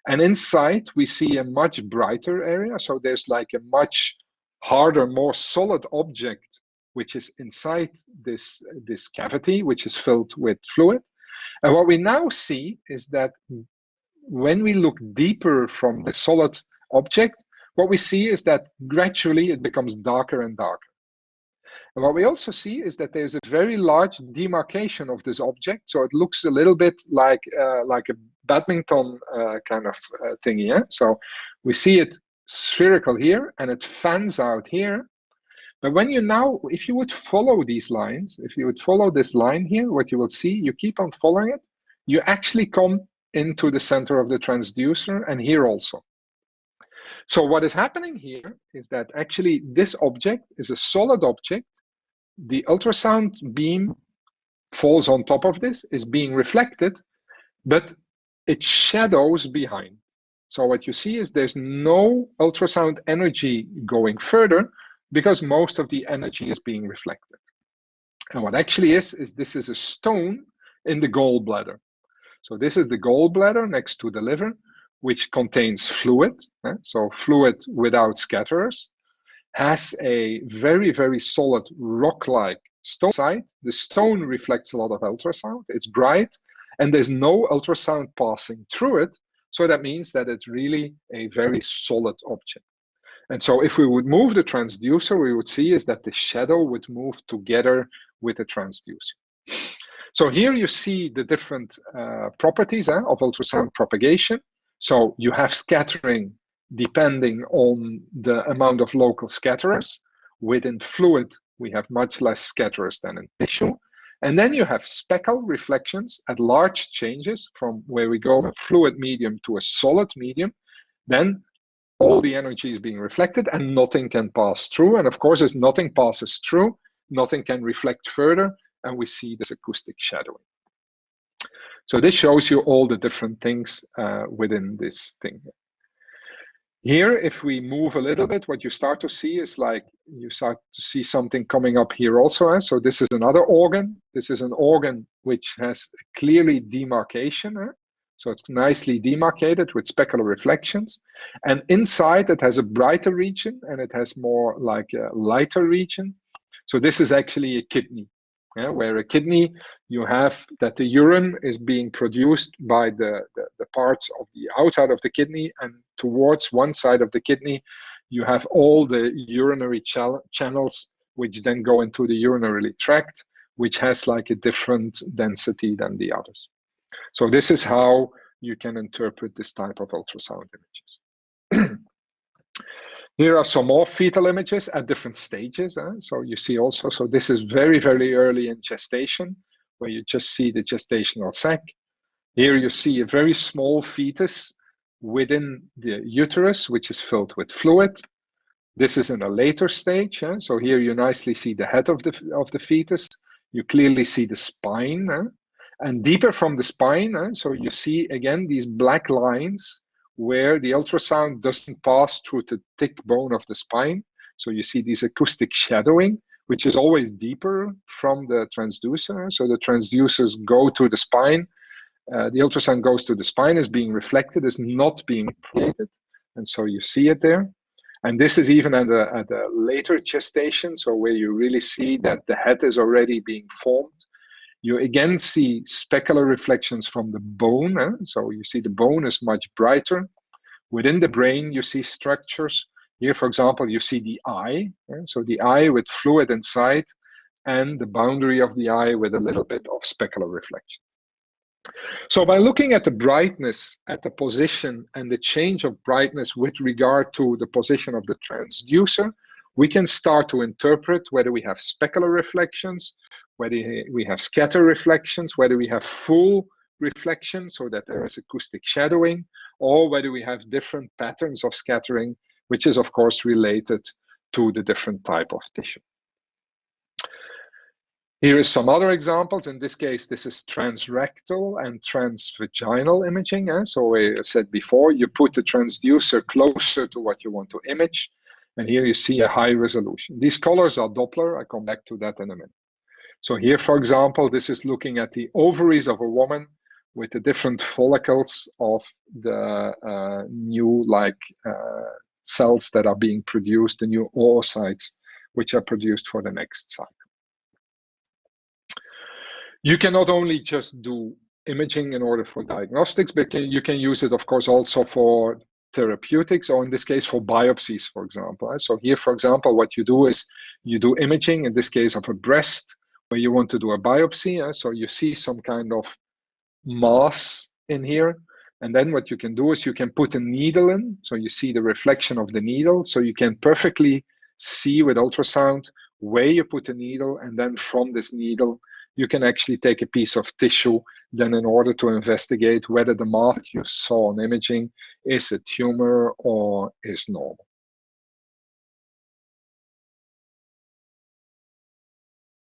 And inside we see a much brighter area. So there's like a much harder, more solid object, which is inside this cavity, which is filled with fluid. And what we now see is that when we look deeper from the solid object, what we see is that gradually it becomes darker and darker. And what we also see is that there's a very large demarcation of this object. So it looks a little bit like a badminton kind of thingy. Yeah? So we see it spherical here and it fans out here. But when you now, if you would follow these lines, if you would follow this line here, what you will see, you keep on following it, you actually come into the center of the transducer and here also. So what is happening here is that actually this object is a solid object. The ultrasound beam falls on top of this, is being reflected, but it shadows behind. So what you see is there's no ultrasound energy going further because most of the energy is being reflected. And what actually is this is a stone in the gallbladder. So this is the gallbladder next to the liver, which contains fluid. So fluid without scatterers, has a very, very solid rock-like stone side. The stone reflects a lot of ultrasound. It's bright, and there's no ultrasound passing through it. So that means that it's really a very solid object. And so if we would move the transducer, we would see is that the shadow would move together with the transducer. So here you see the different properties of ultrasound propagation. So you have scattering depending on the amount of local scatterers. Within fluid, we have much less scatterers than in tissue. And then you have speckle reflections at large changes from where we go from a fluid medium to a solid medium. Then all the energy is being reflected and nothing can pass through. And of course, as nothing passes through, nothing can reflect further, and we see this acoustic shadowing. So this shows you all the different things within this thing. Here, if we move a little bit, what you start to see is like you start to see something coming up here also. So this is another organ. This is an organ which has clearly demarcation. So it's nicely demarcated with specular reflections. And inside it has a brighter region and it has more like a lighter region. So this is actually a kidney. Where a kidney, you have that the urine is being produced by the parts of the outside of the kidney, and towards one side of the kidney, you have all the urinary channels, which then go into the urinary tract, which has like a different density than the others. So this is how you can interpret this type of ultrasound images. Here are some more fetal images at different stages. So you see also, so this is very, very early in gestation, where you just see the gestational sac. Here you see a very small fetus within the uterus, which is filled with fluid. This is in a later stage. So here you nicely see the head of the fetus. You clearly see the spine. And deeper from the spine, so you see again these black lines where the ultrasound doesn't pass through the thick bone of the spine. So you see these acoustic shadowing, which is always deeper from the transducer. So the transducers go to the spine. The ultrasound goes to the spine, is being reflected, is not being created. And so you see it there. And this is even at a later gestation, so where you really see that the head is already being formed. You again see specular reflections from the bone. So you see the bone is much brighter. Within the brain, you see structures. Here, for example, you see the eye. So the eye with fluid inside, and the boundary of the eye with a little bit of specular reflection. So by looking at the brightness, at the position, and the change of brightness with regard to the position of the transducer, we can start to interpret whether we have specular reflections, whether we have scatter reflections, whether we have full reflection so that there is acoustic shadowing, or whether we have different patterns of scattering, which is of course related to the different type of tissue. Here is some other examples. In this case, this is transrectal and transvaginal imaging. So I said before, you put the transducer closer to what you want to image. And here you see a high resolution. These colors are Doppler. I'll come back to that in a minute. So here, for example, this is looking at the ovaries of a woman with the different follicles of the new cells that are being produced, the new oocytes, which are produced for the next cycle. You can not only just do imaging in order for diagnostics, but you can use it, of course, also for therapeutics, or in this case, for biopsies, for example. So here, for example, what you do is you do imaging, in this case of a breast, where you want to do a biopsy. So you see some kind of mass in here. And then what you can do is you can put a needle in. So you see the reflection of the needle. So you can perfectly see with ultrasound where you put a needle. And then from this needle, you can actually take a piece of tissue then in order to investigate whether the mass you saw on imaging is a tumor or is normal.